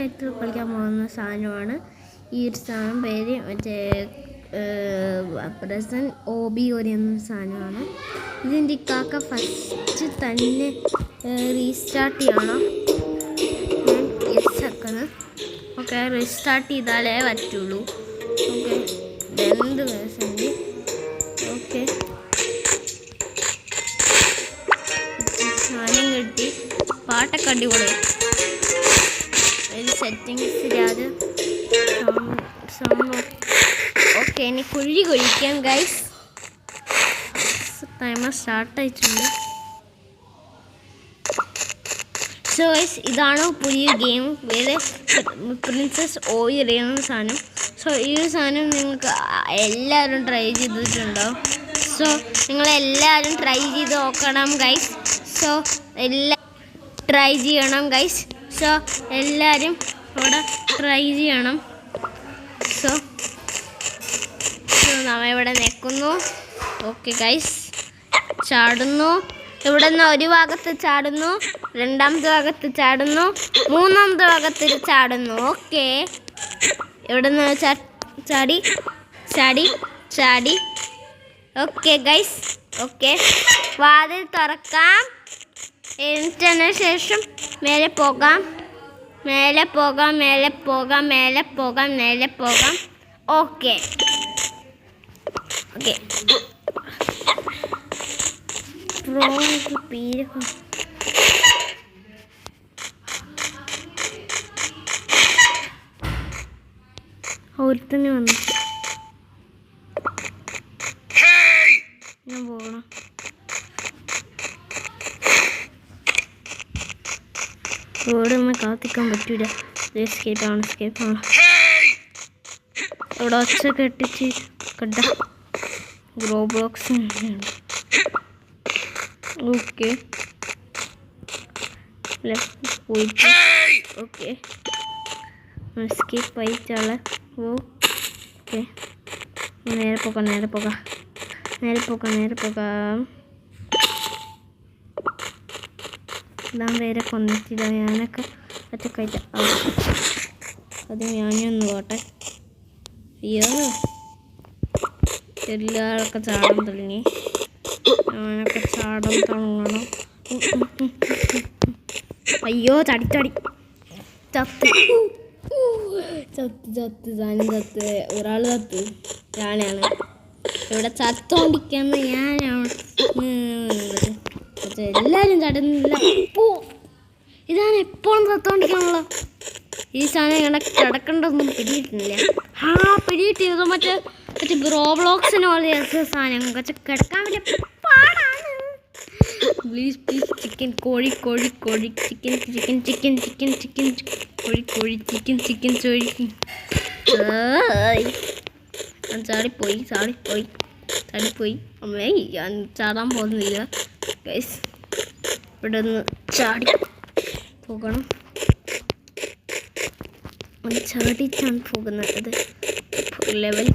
കളിക്കാൻ പോകുന്ന സാധനമാണ് ഈ ഒരു സാധനം. പേര് മറ്റേ പ്രസൻറ്റ് OB എന്ന സാധനമാണ്. ഇതിൻ്റെ കാക്ക ഫസ്റ്റ് തന്നെ റീസ്റ്റാർട്ട് ചെയ്യണം. യെസ് ആക്കണം. ഓക്കെ, റീസ്റ്റാർട്ട് ചെയ്താലേ പറ്റുള്ളൂ. ഓക്കെ, 2%. ഓക്കെ, സാധനം കിട്ടി. പാട്ടൊക്കെ അടിപൊളി. സെറ്റിങ്സിൽ സൗണ്ട് ഓക്കെ. ഇനി കുഴിക്കാം ഗൈസ്. ടൈമർ സ്റ്റാർട്ട് ആയിട്ടുണ്ട്. സോ ഗൈസ്, ഇതാണ് പുതിയ ഗെയിം. വേറെ പ്രിൻസസ് OB എന്ന സാധനം. സോ ഈ ഒരു സാധനം നിങ്ങൾക്ക് എല്ലാവരും ട്രൈ ചെയ്തിട്ടുണ്ടാവും. സോ നിങ്ങളെല്ലാവരും ട്രൈ ചെയ്ത് നോക്കണം ഗൈസ്. സോ ട്രൈ ചെയ്യണം ഗൈസ്. സോ എല്ലാവരും ഇവിടെ ട്രൈ ചെയ്യണം. സോ നമ്മളിവിടെ നിൽക്കുന്നു. ഓക്കെ ഗൈസ്, ചാടുന്നു. ഇവിടെ നിന്ന് ഒരു ഭാഗത്ത് ചാടുന്നു, രണ്ടാമത്തെ ഭാഗത്ത് ചാടുന്നു, മൂന്നാമത്തെ ഭാഗത്ത് ചാടുന്നു. ഓക്കെ, ഇവിടെ നിന്ന് ചാടി ചാടി ചാടി. Okay guys. ഓക്കെ, വാതിൽ തുറക്കാം. എന്നിട്ടതിന് ശേഷം മേലെ പോകാം, മേലെ പോകാം, മേലെ പോകാം, മേലെ പോകാം, മേലെ പോകാം. ഓക്കെ ഓക്കെ, ഒരുത്തന്നെ വന്നു. ഞാൻ പോകണം. ഇവിടെ ഒന്നും കാത്തിക്കാൻ പറ്റൂല. എസ്കേപ്പാണ്. ഇവിടെ ഒച്ച കെട്ടിച്ച് കണ്ട ഗ്രോബ്ലോക്സ്. ഓക്കെ, പോയിട്ട് ഓക്കെ എസ്കേപ്പ് ആയിട്ടാളെ. ഓക്കെ, നേരെ പോകാം, നേരെ പോകാം, നേരെ പോകാം, നേരെ പോകാം. ഞാൻ വേറെ കൊന്നിട്ടില്ല. ഞാനൊക്കെ ഒറ്റക്കായിട്ട് അത് ഞാനൊന്ന് പോട്ടെ. അയ്യോ, എല്ലാവരൊക്കെ ചാടാൻ തുടങ്ങി. ഞാനൊക്കെ ചാടാൻ തുടങ്ങണം. അയ്യോ, ചാടി ചത്ത് ചത്ത് ചത്ത് സാധനം ചത്ത്. ഒരാൾ ചത്ത്. ഞാനാണ് ഇവിടെ ചത്തോണ്ടിരിക്കുന്ന. ഞാനാണ്. എല്ലാവരും ചടന്നില്ല. ഇതാണ് എപ്പോഴും ചത്തോണ്ടിരിക്കാണല്ലോ. ഈ സാധനം ഇങ്ങനെ കിടക്കേണ്ടതൊന്നും പിടിയിട്ടില്ല. പിടിയിട്ടിരുന്നു. മറ്റേ ഗ്രോബ്ലോക്സിന് പോലെ സാധനം കുറച്ച് കിടക്കാൻ വലിയ പാടാണ്. Please please. ചിക്കൻ കോഴി കോഴി കോഴി chicken chicken chicken chicken chicken കോഴി കോഴി ചിക്കൻ ചിക്കൻ കോഴി. ഞാൻ ചാടിപ്പോയി. അമ്മേ, ഞാൻ ചാടാൻ പോകുന്നില്ല ഗൈസ്. ഇവിടെ നിന്ന് ചാടി പോകണം. ചാടിച്ചാണ് പോകുന്നത്. Level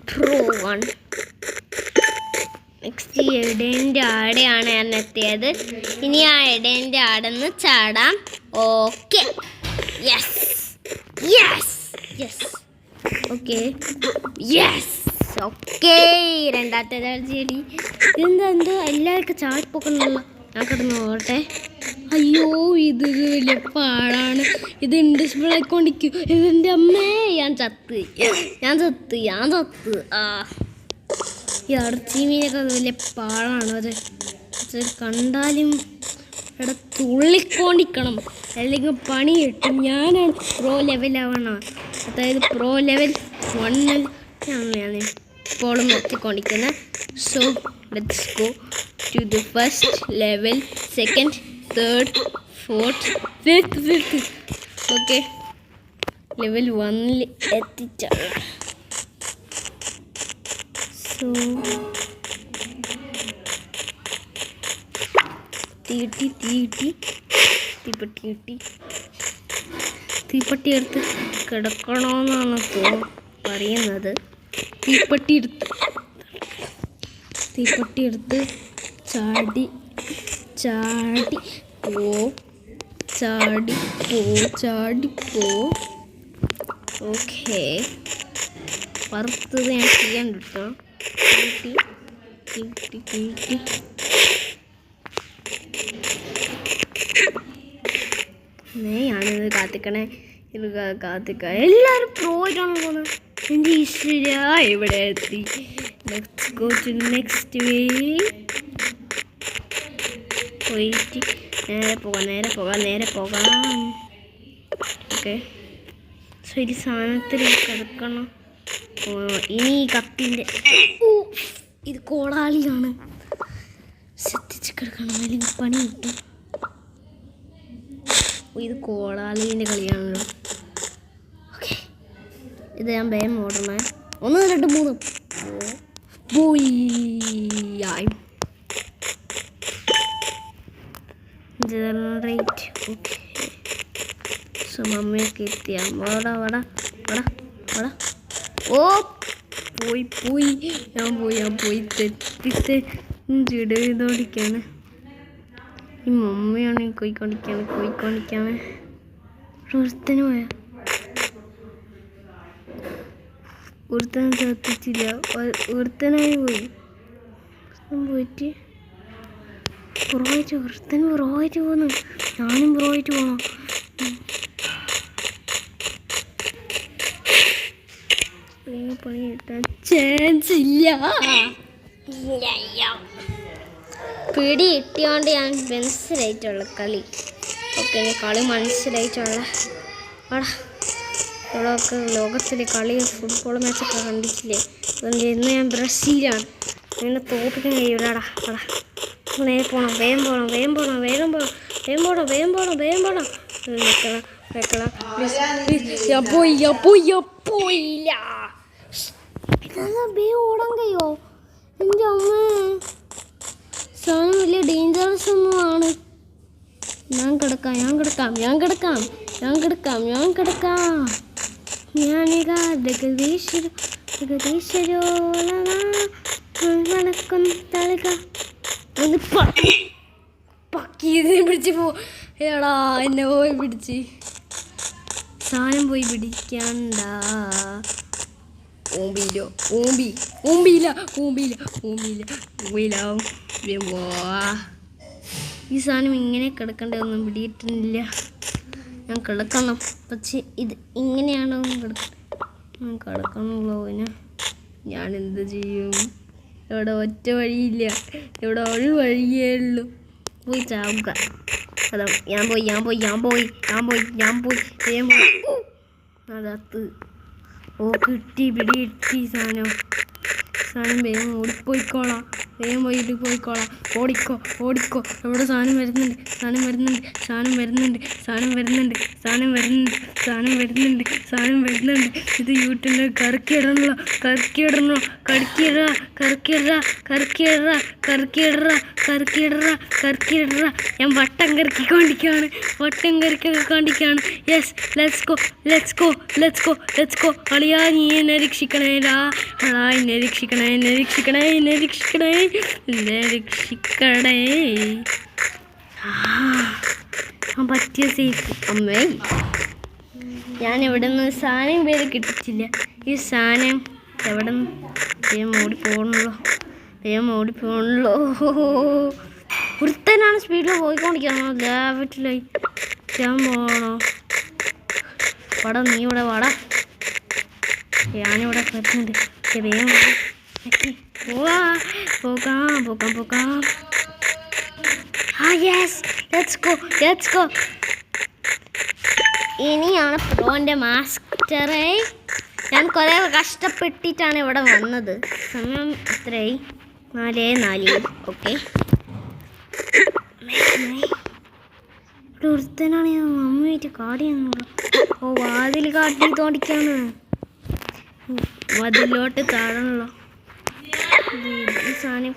pro 1. നെക്സ്റ്റ് എടേൻ്റെ ആടെയാണ് ഞാൻ എത്തിയത്. ഇനി ആ എടേൻ്റെ ആടെന്ന് ചാടാം. Okay, yes yes yes. Okay yes. Okay, രണ്ടാമത്തെ ചെടി. ഇതെന്താ എല്ലാവർക്കും ചാടിപ്പോക്കണമല്ലോ. ഞാൻ കിടന്ന് പോകട്ടെ. അയ്യോ, ഇത് വലിയ പാടാണ്. ഇത് ഇൻഡിസ്ബിൾ ആയിക്കൊണ്ടിരിക്കും. ഇതെൻ്റെ അമ്മേ, ഞാൻ ചത്ത്. ഈ ഇറച്ചി മീനൊക്കെ വലിയ പാടാണ്. അത് കണ്ടാലും ഇവിടെ തുള്ളിക്കൊണ്ടിരിക്കണം, അല്ലെങ്കിൽ പണി കിട്ടും. ഞാനാണ് പ്രോ ലെവലാവണം. അതായത് പ്രോ ലെവൽ 1 ഞാൻ ഇപ്പോഴും എത്തിക്കൊണ്ടിരിക്കുന്നത്. So let's go to the first level, second, third, fourth, fifth. Okay, level 1 എത്തിച്ചാണ്. സോ തീപ്പെട്ടി എടുത്ത് കിടക്കണമെന്നാണ് പറയുന്നത്. തീപ്പെട്ടി എടുത്ത് ചാടി ചാടി ചാടിപ്പോ. ഓക്കെ, വറുത്തത് ഞാൻ ചെയ്യാൻ കേട്ടോ. ഞാനിത് കാത്തിക്കണേ, ഇത് കാത്തിക്ക. എല്ലാവരും പ്രോ ആയിട്ടാണ് പോകുന്നത്. എൻ്റെ ഈശ്വര ഇവിടെ എത്തി. ലെറ്റ്സ് ഗോ ടു നെക്സ്റ്റ് വേ. പോയിട്ട് നേരെ പോകാം. ഓക്കെ, സോ ഇത് സാധനത്തിൽ കിടക്കണം. ഇനി ഈ കത്തിൻ്റെ ഇത് കോടാലിയാണ്. ശ്രദ്ധിച്ച് കിടക്കണം, അല്ലെങ്കിൽ പണി കിട്ടും. ഇത് കോടാലിൻ്റെ കളിയാണല്ലോ. ഓക്കെ, ഇത് ഞാൻ വേഗം ഓടണേ. 1 2 3 പോയി. ജനറേറ്റ്. ഓക്കെ, സോ മമ്മിയൊക്കെ എത്തിയ വട. ഓ പോയി. ഞാൻ പോയി ചെയ്തോടിക്കാണ്. ഈ മമ്മിയാണ് കോയിക്കൊണ്ടിരിക്കാണ്. ഒരുത്തന് പോയ ഒരുത്തനും ശ്രദ്ധിച്ചില്ല. ഒരുത്തനായി പോയിട്ട് പുറമായിട്ട് പോന്നു. ഞാനും പുറമായിട്ട് പോകണം. പണി കിട്ടാൻ ചാൻസ് ഇല്ല. പിടി കിട്ടിയോണ്ട് ഞാൻ മനസ്സിലായിട്ടുള്ള കളി. ഓക്കെ, കളി മനസ്സിലായിട്ടുള്ള ഇവിടെയൊക്കെ ലോകത്തിലെ കളി ഫുട്ബോൾ മാച്ചൊക്കെ കണ്ടിട്ടില്ലേ? അതുകൊണ്ട് ഇന്ന് ഞാൻ ബ്രസീലാണ്. അങ്ങനെ തോപ്പിക്കാൻ കഴിയൂടാ. നേരെ പോകണം, വേഗം പോകണം. പോയില്ല. ഓടാൻ കഴിയോ? എൻ്റെ അമ്മ, സാധനം വലിയ ഡേഞ്ചറസ് ഒന്നുമാണ്. ഞാൻ കിടക്കാം. പിടിച്ച് പോടാ, എന്നെ പോയി പിടിച്ച്. സാധനം പോയി പിടിക്കണ്ട. ഓമ്പിയില്ല. ഈ സാധനം ഇങ്ങനെ കിടക്കണ്ടൊന്നും പിടിയിട്ടുന്നില്ല. ഞാൻ കിടക്കണം, പക്ഷെ ഇത് ഇങ്ങനെയാണോ കിടക്കണമല്ലോ. ഞാൻ എന്ത് ചെയ്യും? ഇവിടെ ഒറ്റ വഴിയില്ല, ഇവിടെ ഒരു വഴിയേ ഉള്ളൂ. പോയി ചാവുക. അതാ ഞാൻ പോയി. അതത്ത്. ഓ കിട്ടി, പിടി സാധനം വേഗം ഓടിപ്പോയിക്കോളാം. ഓടിക്കോ. എവിടെ സാധനം വരുന്നുണ്ട്. ഇത് യൂട്യൂബിൽ കറക്കിയിടണല്ലോ. ഞാൻ വട്ടം കറക്കിക്കൊണ്ടിരിക്കുകയാണ്. Yes, let's go. അളിയാ, നീ എന്നെ രക്ഷിക്കണേടാ. എന്നെ രക്ഷിക്കണേ. പറ്റിയ സേഫ്. അമ്മേ, ഞാൻ എവിടെ നിന്ന് സാധനം പേര് കിട്ടിച്ചില്ല. ഈ സാധനം എവിടെ നിന്ന് വേഗം ഓടിപ്പോണല്ലോ. ഒരുത്തനാണ് സ്പീഡിൽ പോയിക്കൊണ്ടിരിക്കണോ? ലാബറ്റിലായി ഞാൻ പോകണോ? നീ ഇവിടെ വാടാ. ഞാനിവിടെ വരുന്നുണ്ട്. വേഗം പോകാം. Yes, let's go. ഇനിയാണ് പ്രോൻ്റെ മാസ്റ്ററെ. ഞാൻ കുറേ കഷ്ടപ്പെട്ടിട്ടാണ് ഇവിടെ വന്നത്. സമയം എത്രയായി? 4:04. ഓക്കെ, ഇവിടെ ഒരുത്തനാണ് ഞാൻ മമ്മിയായിട്ട് കാടിയെന്നുള്ളൂ. വാതിൽ കാട്ടി തോണ്ടിക്കാണ്. മതിലോട്ട് താഴണല്ലോ ഈ സാധനം.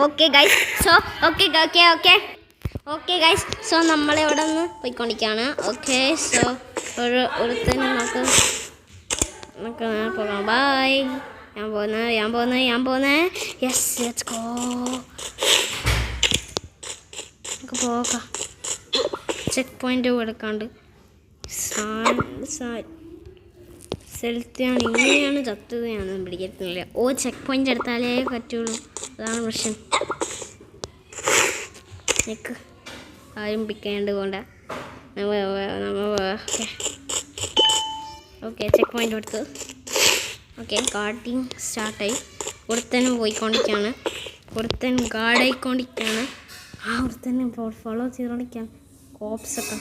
ഓക്കെ ഗൈസ്, സോ നമ്മളിവിടെ നിന്ന് പോയിക്കൊണ്ടിരിക്കുകയാണ്. ഓക്കെ, സോ ഒരുത്തന്നെ നമുക്ക് പോകാം. ബൈ. ഞാൻ പോകുന്നത്. Yes, let's go. നമുക്ക് പോകാം. ചെക്ക് പോയിന്റ് എടുക്കാണ്ട് സ്ഥലത്താണ് ഇങ്ങനെയാണ് ചത്തത്. ഞാനൊന്നും പിടിക്കത്തില്ല. ചെക്ക് പോയിന്റ് എടുത്താലേ പറ്റുള്ളൂ. അതാണ് പ്രശ്നം. നിക്ക് ആരും പിടിക്കേണ്ട പോണ്ട. ഓക്കെ ചെക്ക് പോയിന്റ് എടുത്ത്. ഓക്കെ ഗാർഡിങ് സ്റ്റാർട്ടായി. ഒരുത്തനും പോയിക്കൊണ്ടിരിക്കുകയാണ്. ഒരുത്തൻ ഗാർഡായിക്കൊണ്ടിരിക്കുകയാണ്. ഒരുത്തന്നെ ഫോളോ ചെയ്തോണ്ടിരിക്കുകയാണ്. കോപ്സൊക്കെ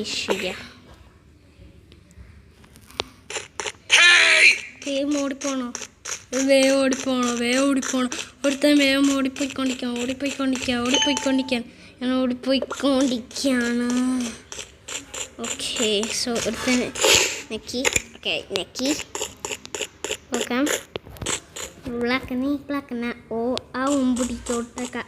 ശരിയാ. ഓടിപ്പോണോ? വേഗം ഓടിപ്പോണോ? ഒരുത്തൻ വേഗം ഓടിപ്പോയിക്കൊണ്ടിരിക്കുകയാണ്. ഞാൻ ഓടിപ്പോയിക്കൊണ്ടിരിക്കുകയാണ്. ഓക്കെ സോ ഒരുത്തൻ നെക്കി. നോക്കാം. ബ്ലാക്കന ആ ഉമ്പുടിച്ചോട്ടൊക്കെ